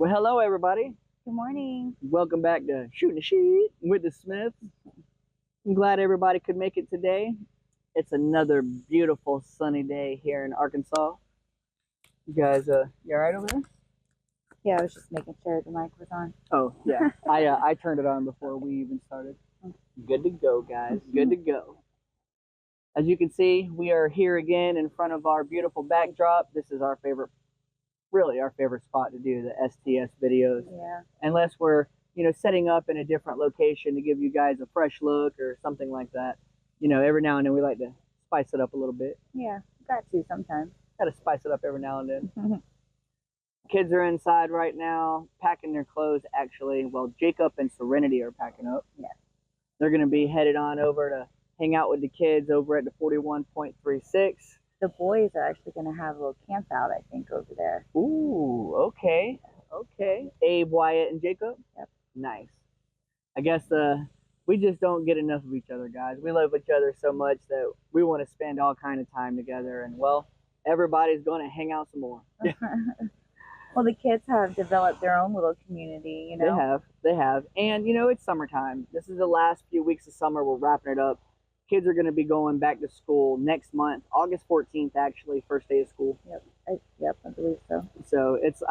Well, hello everybody. Good morning. Welcome back to Shooting the Sheet with the Smiths. I'm glad everybody could make it today. It's another beautiful sunny day here in Arkansas. You guys, you all right over there? Yeah, I was just making sure the mic was on. Oh yeah, I turned it on before we even started. Good to go, guys. Good to go. As you can see, we are here again in front of our beautiful backdrop. This is our favorite. Really our favorite spot to do the STS videos. Yeah. Unless we're, setting up in a different location to give you guys a fresh look or something like that. Every now and then we like to spice it up a little bit. Yeah, got to sometimes. Got to spice it up every now and then. Kids are inside right now, packing their clothes actually. Well, Jacob and Serenity are packing up. Yeah. They're going to be headed on over to hang out with the kids over at the 41.36. The boys are actually going to have a little camp out, I think, over there. Ooh, okay. Okay. Abe, Wyatt, and Jacob? Yep. Nice. I guess we just don't get enough of each other, guys. We love each other so much that we want to spend all kind of time together. And, well, everybody's going to hang out some more. Well, the kids have developed their own little community, They have. And, it's summertime. This is the last few weeks of summer. We're wrapping it up. Kids are going to be going back to school next month, August 14th, actually, first day of school. Yep, I believe so. So it's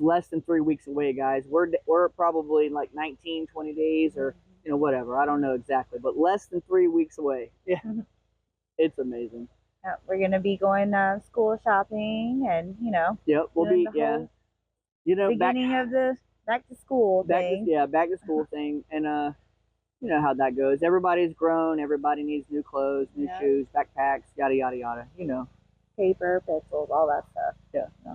less than 3 weeks away, guys. We're probably like 19, 20 days or, whatever. I don't know exactly, but less than 3 weeks away. Yeah. It's amazing. We're going to be going school shopping and, Yep, we'll be, yeah. Beginning of the back to school thing. Back to school thing. And, you know how that goes. Everybody's grown. Everybody needs new clothes, new shoes, backpacks, yada, yada, yada, Paper, pencils, all that stuff. Yeah.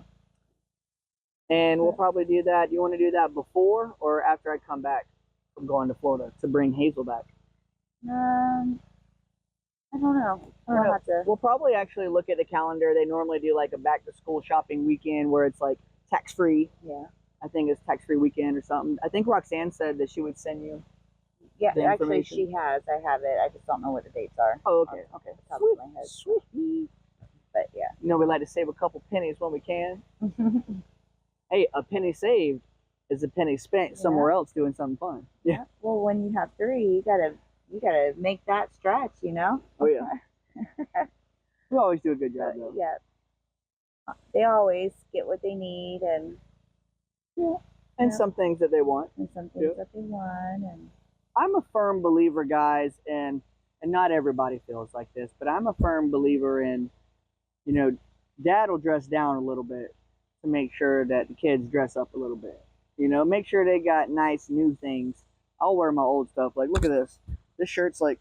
And we'll probably do that. You want to do that before or after I come back from going to Florida to bring Hazel back? I don't know. We'll probably actually look at the calendar. They normally do like a back to school shopping weekend where it's like tax-free. Yeah. I think it's tax-free weekend or something. I think Roxanne said that she would send you. Yeah, actually she has. I have it. I just don't know what the dates are. Oh, okay. Okay. Sweet. But yeah. We like to save a couple pennies when we can. Hey, a penny saved is a penny spent somewhere else doing something fun. Yeah. Well, when you have three, you gotta make that stretch, Oh yeah. We always do a good job though. Yeah. They always get what they need and some things that they want. And some things that they want and I'm a firm believer, guys, and not everybody feels like this, but I'm a firm believer in, Dad will dress down a little bit to make sure that the kids dress up a little bit. Make sure they got nice new things. I'll wear my old stuff. Like, look at this. This shirt's like,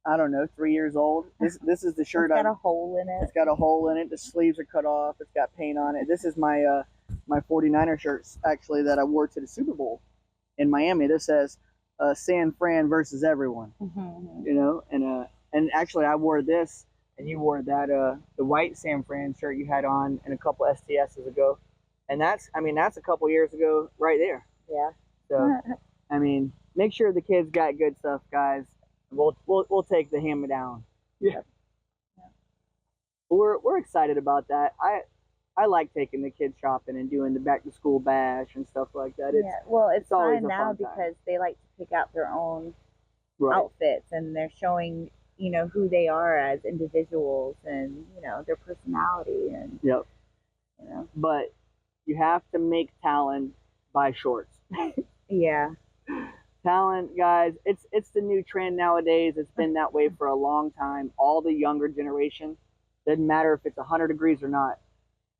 I don't know, 3 years old. This is the shirt. It's got a hole in it. It's got a hole in it. The sleeves are cut off. It's got paint on it. This is my 49er shirts, actually, that I wore to the Super Bowl in Miami. This says, San Fran versus everyone, and actually I wore this and you wore that the white San Fran shirt you had on in a couple STSs ago, and that's a couple years ago right there. Yeah. So make sure the kids got good stuff, guys. We'll take the hammer down. Yeah. We're excited about that. I like taking the kids shopping and doing the back to school bash and stuff like that. It's fun now because they like to pick out their own outfits and they're showing, who they are as individuals and, their personality and But you have to make Talon buy shorts. Yeah. Talon, guys, it's the new trend nowadays. It's been that way for a long time. All the younger generation, doesn't matter if it's 100 degrees or not.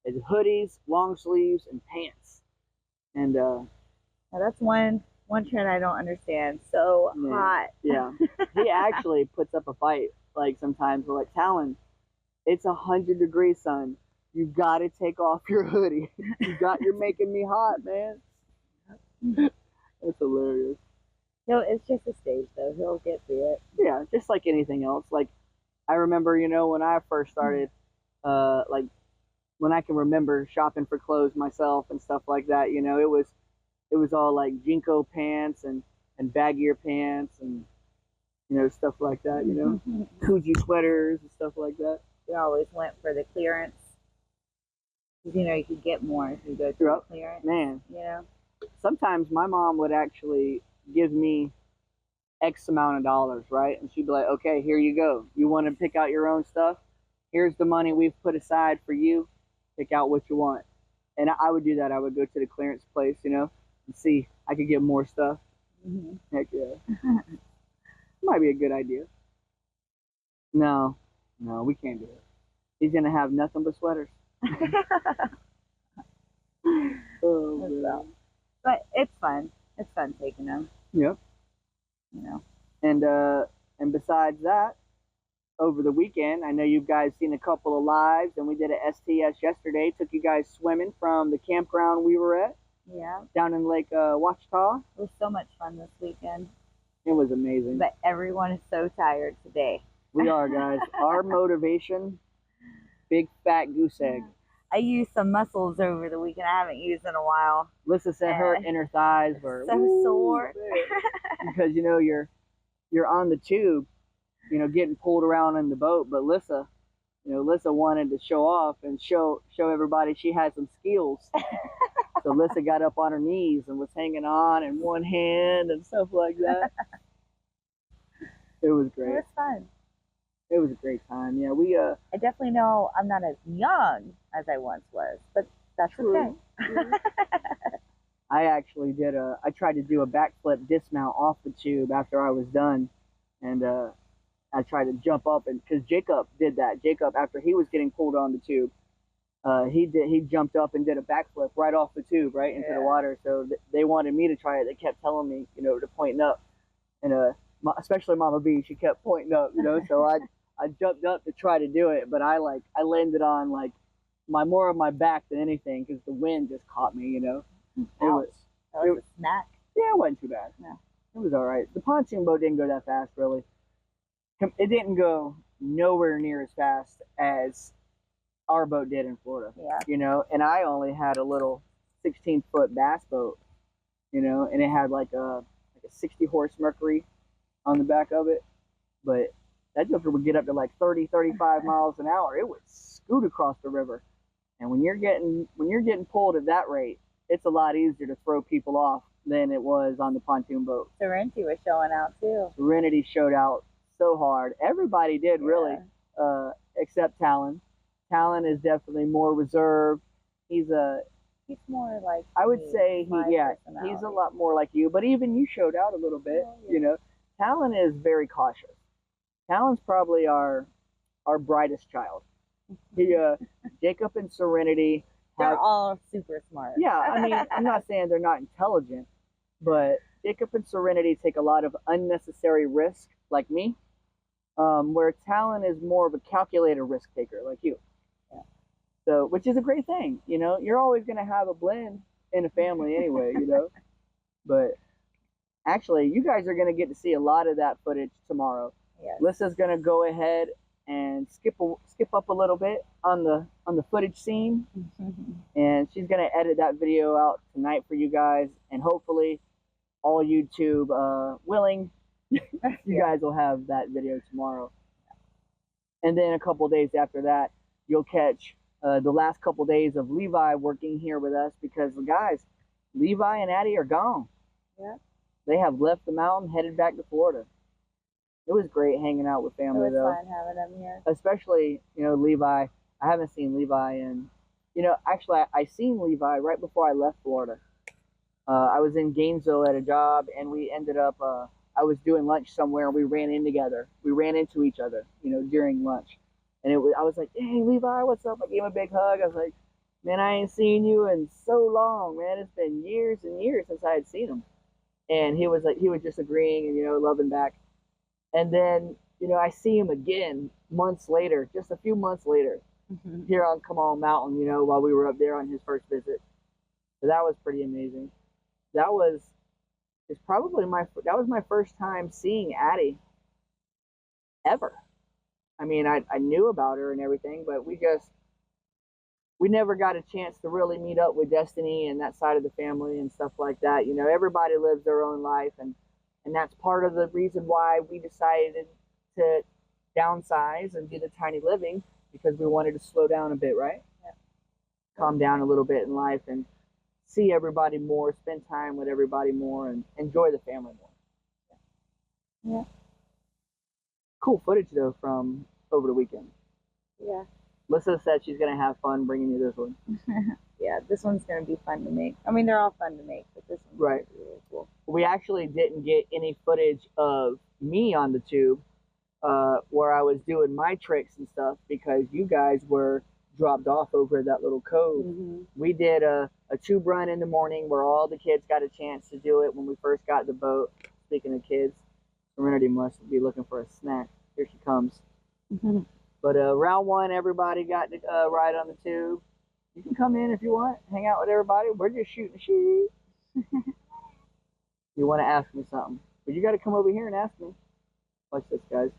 It's hoodies, long sleeves, and pants. And that's one trend I don't understand. So hot. Yeah. He actually puts up a fight. Like sometimes we're like, Talon, it's 100 degrees, son. You got to take off your hoodie. You're making me hot, man. That's hilarious. No, it's just a stage though. He'll get through it. Yeah, just like anything else. Like I remember, when I first started, when I can remember shopping for clothes myself and stuff like that, it was all like Jinko pants and baggier pants and stuff like that, Coogee sweaters and stuff like that. We always went for the clearance You know, you could get more if you go to the clearance. Man. You know? Sometimes my mom would actually give me X amount of dollars, right? And she'd be like, okay, here you go. You want to pick out your own stuff? Here's the money we've put aside for you. Pick out what you want. And I would do that. I would go to the clearance place, you know, and see I could get more stuff. Mm-hmm. Heck yeah. Might be a good idea. No, we can't do it. He's going to have nothing but sweaters. Oh, man. But it's fun. It's fun taking them. Yep. You know. And besides that, over the weekend, I know you guys seen a couple of lives, and we did an STS yesterday. Took you guys swimming from the campground we were at. Yeah. Down in Lake Ouachita. It was so much fun this weekend. It was amazing. But everyone is so tired today. We are, guys. Our motivation, big fat goose egg. I used some muscles over the weekend I haven't used in a while. Lyssa said her inner thighs were so sore. Because, you know, you're on the tube, you know, getting pulled around in the boat. But Lyssa wanted to show off and show everybody she had some skills. So Lyssa got up on her knees and was hanging on in one hand and stuff like that. It was great. It was fun. It was a great time. Yeah, I definitely know I'm not as young as I once was, but that's okay. I actually I tried to do a backflip dismount off the tube after I was done, and I tried to jump up, and because Jacob did that. Jacob, after he was getting pulled on the tube, he jumped up and did a backflip right off the tube, right into the water. So they wanted me to try it. They kept telling me, you know, to point up, and especially Mama B, she kept pointing up, you know. So I jumped up to try to do it, but I landed on like more of my back than anything because the wind just caught me, you know. That was a snack. Yeah, it wasn't too bad. No. It was all right. The pontoon boat didn't go that fast, really. It didn't go nowhere near as fast as our boat did in Florida. Yeah. You know, and I only had a little 16-foot bass boat, you know, and it had like a 60-horse Mercury on the back of it, but that joker would get up to like 30, 35 miles an hour. It would scoot across the river. And when you're getting pulled at that rate, it's a lot easier to throw people off than it was on the pontoon boat. Serenity was showing out too. Serenity showed out so hard. Everybody did, really, except Talon. Talon is definitely more reserved. He's more like I would say he's a lot more like you, but even you showed out a little bit, you know. Talon is very cautious. Talon's probably our brightest child. Jacob and Serenity. They're all super smart. Yeah, I mean, I'm not saying they're not intelligent, but Jacob and Serenity take a lot of unnecessary risk, like me, where Talon is more of a calculated risk taker, like you. Yeah. So, which is a great thing, you know. You're always going to have a blend in a family anyway, you know. But actually, you guys are going to get to see a lot of that footage tomorrow. Yes. Lyssa's going to go ahead and skip up a little bit on the footage scene, and she's going to edit that video out tonight for you guys, and hopefully all YouTube willing, you guys will have that video tomorrow. And then a couple days after that, you'll catch the last couple days of Levi working here with us, because guys, Levi and Addie are gone. Yeah. They have left the mountain, headed back to Florida. It was great hanging out with family, though. It was fun having them here. Especially, you know, Levi. I haven't seen Levi in, you know, actually, I seen Levi right before I left Florida. I was in Gainesville at a job, and we ended up, I was doing lunch somewhere, and we ran in together. We ran into each other, you know, during lunch. And I was like, hey, Levi, what's up? I gave him a big hug. I was like, man, I ain't seen you in so long, man. It's been years and years since I had seen him. And he was just agreeing and, you know, loving back. And then, you know, I see him again months later, just a few months later, here on Come On Mountain, you know, while we were up there on his first visit. So that was pretty amazing. That was my first time seeing Addie ever. I mean, I knew about her and everything, but we never got a chance to really meet up with Destiny and that side of the family and stuff like that. You know, everybody lives their own life, and that's part of the reason why we decided to downsize and do the tiny living, because we wanted to slow down a bit, right? Yeah. calm down a little bit in life and see everybody more, spend time with everybody more, and enjoy the family more. Yeah. Cool footage though from over the weekend. Yeah. Lyssa said she's gonna have fun bringing you this one. Yeah, this one's gonna be fun to make. I mean, they're all fun to make, but this one's right. Really cool. We actually didn't get any footage of me on the tube where I was doing my tricks and stuff because you guys were dropped off over that little cove. Mm-hmm. We did a tube run in the morning where all the kids got a chance to do it when we first got the boat. Speaking of kids, Serenity must be looking for a snack. Here she comes. Mm-hmm. But round one, everybody got to ride on the tube. You can come in if you want, hang out with everybody. We're just shooting the shit. You want to ask me something, but you got to come over here and ask me. Watch this, guys.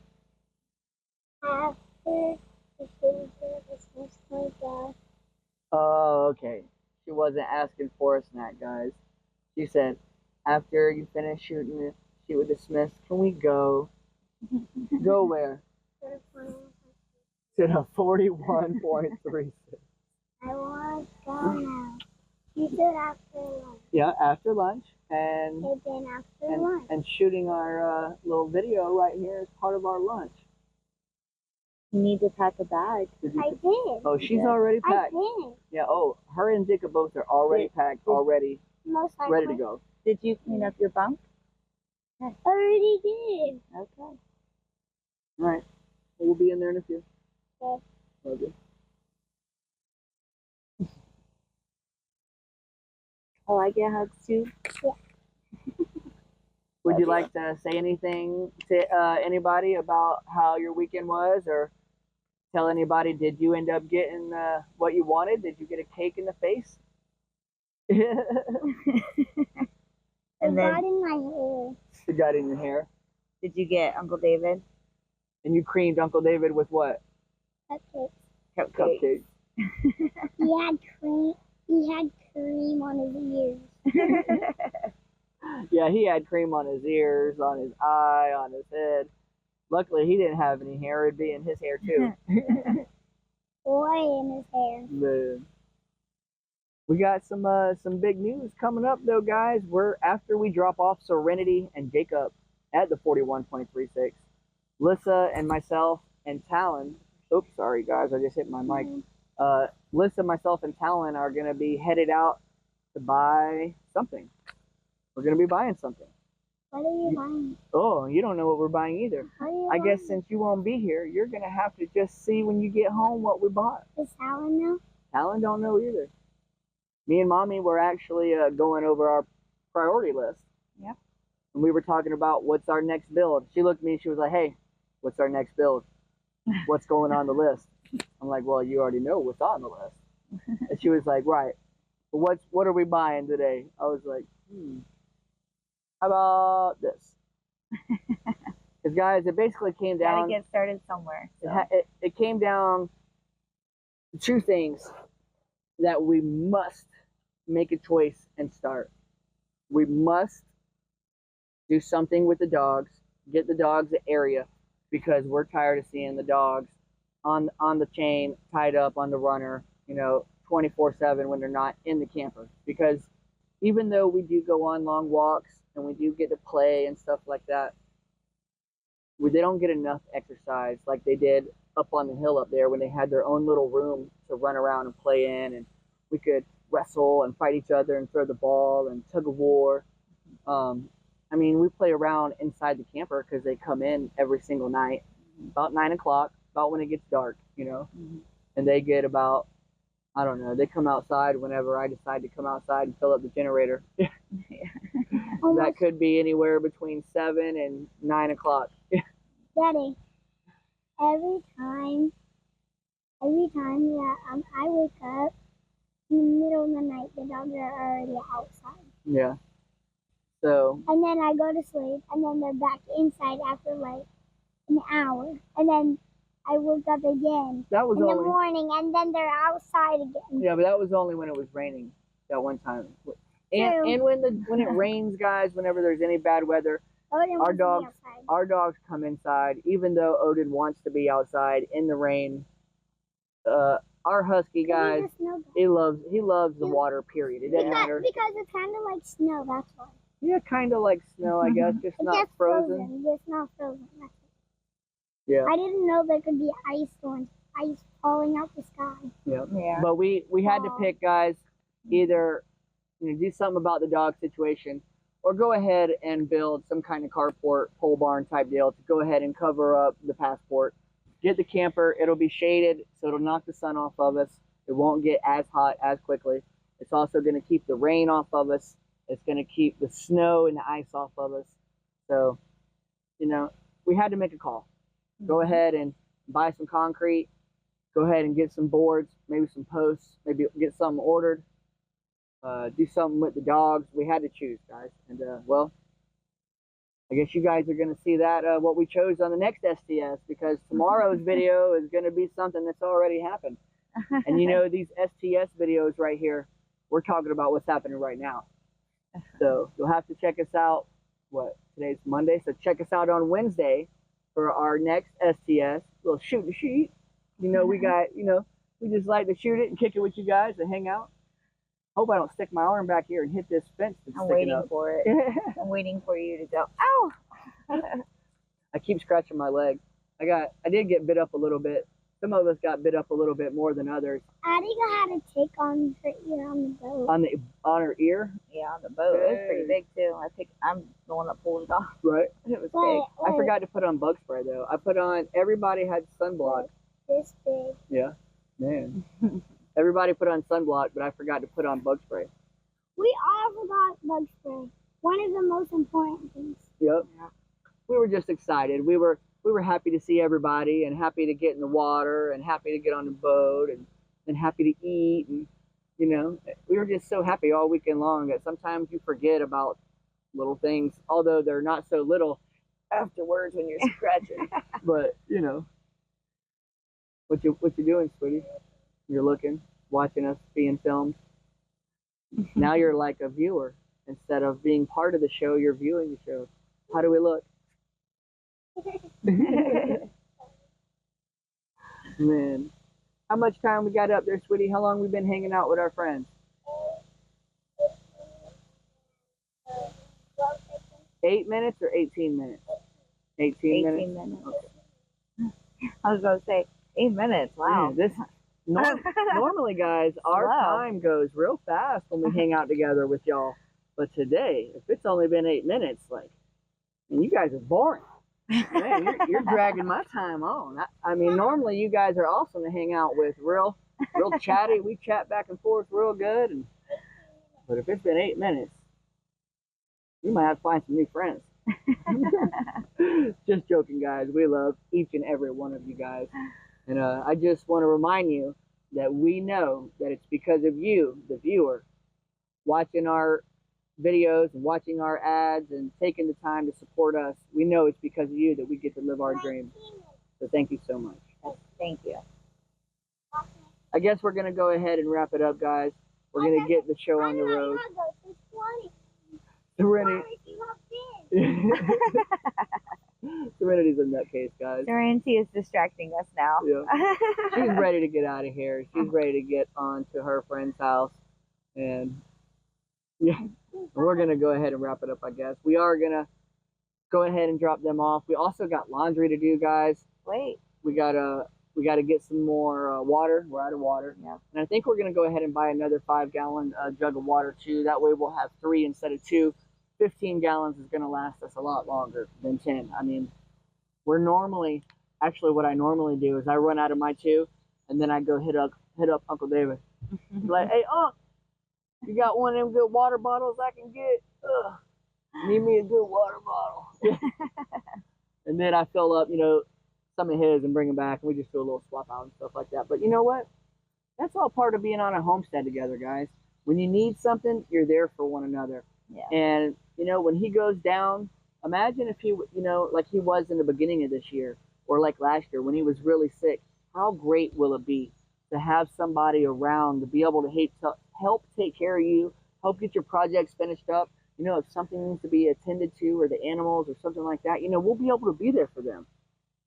After the food service was done. Oh, okay. She wasn't asking for a snack, guys. She said, after you finish shooting it, shoot with the Smiths, can we go? Go where? To the 41.36. I want to go now. You said after lunch. Yeah, after lunch. And then after lunch. And shooting our little video right here is part of our lunch. You need to pack a bag. I did. Oh, she's already packed. I did. Yeah, oh, her and Dicka both are already packed, already ready to go. Did you clean up your bunk? I already did. Okay. All right. We'll be in there in a few. Okay. Okay. Oh, I get hugs too? Yeah. Would you like to say anything to anybody about how your weekend was, or tell anybody, did you end up getting what you wanted? Did you get a cake in the face? And got in my hair. It got in your hair. Did you get Uncle David? And you creamed Uncle David with what? Cupcakes. Cupcakes. He had cream. He had cream on his ears. Yeah, he had cream on his ears, on his eye, on his head. Luckily, he didn't have any hair. It'd be in his hair too. Boy in his hair. Man. We got some big news coming up though, guys. We're after we drop off Serenity and Jacob at the 41.36. Lyssa and myself and Talon. Oops, sorry guys, I just hit my mic. Lyssa, myself, and Talon are gonna be headed out to buy something. We're gonna be buying something. What are you buying? Oh, you don't know what we're buying either. I guess buying? since you won't be here, you're gonna have to just see when you get home what we bought. Does Alan know? Talon don't know either. Me and Mommy were actually going over our priority list. Yep. And we were talking about what's our next build. She looked at me and she was like, hey, what's our next build? What's going on the list? I'm like, well, you already know what's on the list. And she was like, right. But what are we buying today? I was like, how about this? Because, guys, it basically came down. Gotta get started somewhere. So. It came down to two things that we must make a choice and start. We must do something with the dogs, get the dogs an area, because we're tired of seeing the dogs on the chain, tied up on the runner, 24/7 when they're not in the camper. Because even though we do go on long walks and we do get to play and stuff like that, they don't get enough exercise like they did up on the hill up there when they had their own little room to run around and play in, and we could wrestle and fight each other and throw the ball and tug of war. I mean, we play around inside the camper because they come in every single night about 9 o'clock, about when it gets dark, and they get about, I don't know, they come outside whenever I decide to come outside and fill up the generator. That could be anywhere between 7 and 9 o'clock. Daddy, every time that I wake up in the middle of the night, the dogs are already outside. Yeah. So. And then I go to sleep, and then they're back inside after like an hour, and then I wake up again in the morning, and then they're outside again. Yeah, but that was only when it was raining that one time. And when it rains, guys, whenever there's any bad weather, our dogs come inside. Even though Odin wants to be outside in the rain, our husky, guys, he loves the water, period. It doesn't matter. Because it's kind of like snow, that's why. Yeah, kind of like snow, I guess, just not frozen. It's not frozen. That's it. Yeah. I didn't know there could be ice falling out the sky. Yeah. But we had to pick, guys, either do something about the dog situation, or go ahead and build some kind of carport, pole barn type deal to go ahead and cover up the passport. Get the camper. It'll be shaded, so it'll knock the sun off of us. It won't get as hot as quickly. It's also going to keep the rain off of us. It's going to keep the snow and the ice off of us. So, we had to make a call. Go ahead and buy some concrete. Go ahead and get some boards, maybe some posts, maybe get something ordered. Do something with the dogs. We had to choose, guys. And, well, I guess you guys are going to see that, what we chose on the next STS, because tomorrow's video is going to be something that's already happened. And, these STS videos right here, we're talking about what's happening right now. So you'll have to check us out. Today's Monday, so check us out on Wednesday for our next STS, little shoot the sheet. We got, we just like to shoot it and kick it with you guys and hang out. Hope I don't stick my arm back here and hit this fence that's sticking up. I'm waiting for it. I'm waiting for you to go, ow! I keep scratching my leg. I did get bit up a little bit. Some of us got bit up a little bit more than others. Addie had a tick on her ear on the boat. On her ear? Yeah, on the boat. It was pretty big too. I'm the one that pulled it off. Right. It was big. I forgot to put on bug spray though. Everybody had sunblock. This big. Yeah. Man. Everybody put on sunblock, but I forgot to put on bug spray. We all forgot bug spray. One of the most important things. Yep. Yeah. We were just excited. We were happy to see everybody and happy to get in the water and happy to get on the boat and happy to eat. And, we were just so happy all weekend long that sometimes you forget about little things, although they're not so little afterwards when you're scratching. But, what you doing, sweetie? You're watching us being filmed. Now you're like a viewer. Instead of being part of the show, you're viewing the show. How do we look? Man. How much time we got up there, sweetie? How long we been hanging out with our friends? 8 minutes or 18 minutes? 18 minutes? 18 minutes. Okay. I was going to say 8 minutes. Wow. Normally, guys, our time goes real fast when we hang out together with y'all. But today, if it's only been 8 minutes, and you guys are boring. Man, you're dragging my time on. I mean, normally you guys are awesome to hang out with. Real chatty. We chat back and forth real good. But if it's been 8 minutes, you might have to find some new friends. Just joking, guys. We love each and every one of you guys. And I just want to remind you that we know that it's because of you, the viewer, watching our videos and watching our ads and taking the time to support us. We know it's because of you that we get to live our dreams. So thank you so much. Thank you. I guess we're going to go ahead and wrap it up, guys. We're going to get the show on the road. Serenity's a nutcase, guys. Serenity is distracting us now. Yeah. She's ready to get out of here. She's ready to get on to her friend's house. And yeah, we're going to go ahead and wrap it up, I guess. We are going to go ahead and drop them off. We also got laundry to do, guys. Wait. We got to get some more water. We're out of water. Yeah. And I think we're going to go ahead and buy another 5-gallon jug of water, too. That way we'll have 3 instead of 2. 15 gallons is going to last us a lot longer than 10. I mean, what I normally do is I run out of my 2, and then I go hit up Uncle David. Like, hey, Unc, you got one of them good water bottles I can get? Need me a good water bottle. And then I fill up, some of his and bring them back, and we just do a little swap out and stuff like that. But you know what? That's all part of being on a homestead together, guys. When you need something, you're there for one another. Yeah. And, when he goes down, imagine if he, like he was in the beginning of this year or like last year when he was really sick. How great will it be to have somebody around to be able to help take care of you, help get your projects finished up. If something needs to be attended to or the animals or something like that, we'll be able to be there for them.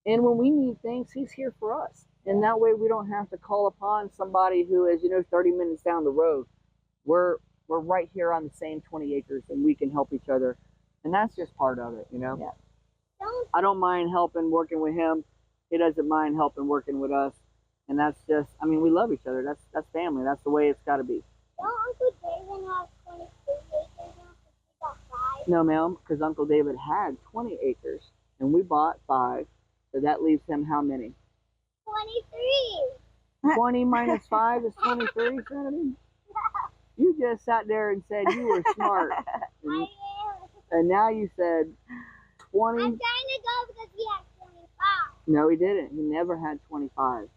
And when we need things, he's here for us. And that way we don't have to call upon somebody who is, 30 minutes down the road. We're right here on the same 20 acres and we can help each other. And that's just part of it, Yeah. I don't mind helping working with him. He doesn't mind helping working with us. And that's just, we love each other. That's family. That's the way it's got to be. Don't Uncle David have 23 acres now because he got 5? No, ma'am, because Uncle David had 20 acres and we bought 5. So that leaves him how many? 23. 20 minus 5 is 23, Sandy? You just sat there and said you were smart. I am. And now you said 20. I'm trying to go because he had 25. No, he didn't. He never had 25.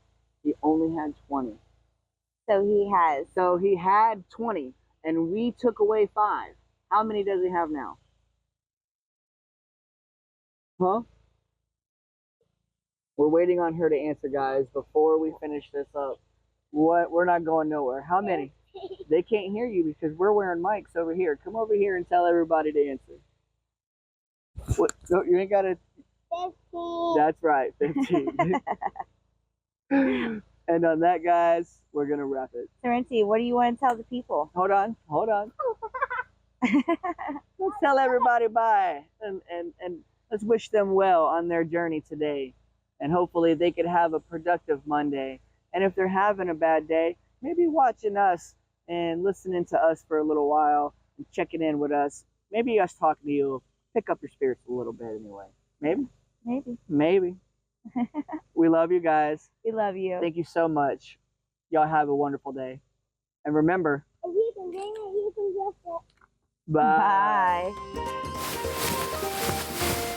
He only had 20. So he had 20, and we took away 5. How many does he have now? Huh? We're waiting on her to answer, guys, before we finish this up. What? We're not going nowhere. How many? They can't hear you because we're wearing mics over here. Come over here and tell everybody to answer. What? No, you ain't got to. 15. That's right, 15. And on that, guys, we're going to wrap it. Serenity, what do you want to tell the people? Hold on. Let's tell everybody bye. And let's wish them well on their journey today. And hopefully they could have a productive Monday. And if they're having a bad day, maybe watching us and listening to us for a little while and checking in with us. Maybe us talking to you will pick up your spirits a little bit anyway. Maybe. We love you guys. We love you. Thank you so much. Y'all have a wonderful day. And remember, If you can bring it, you can just it. bye. Bye.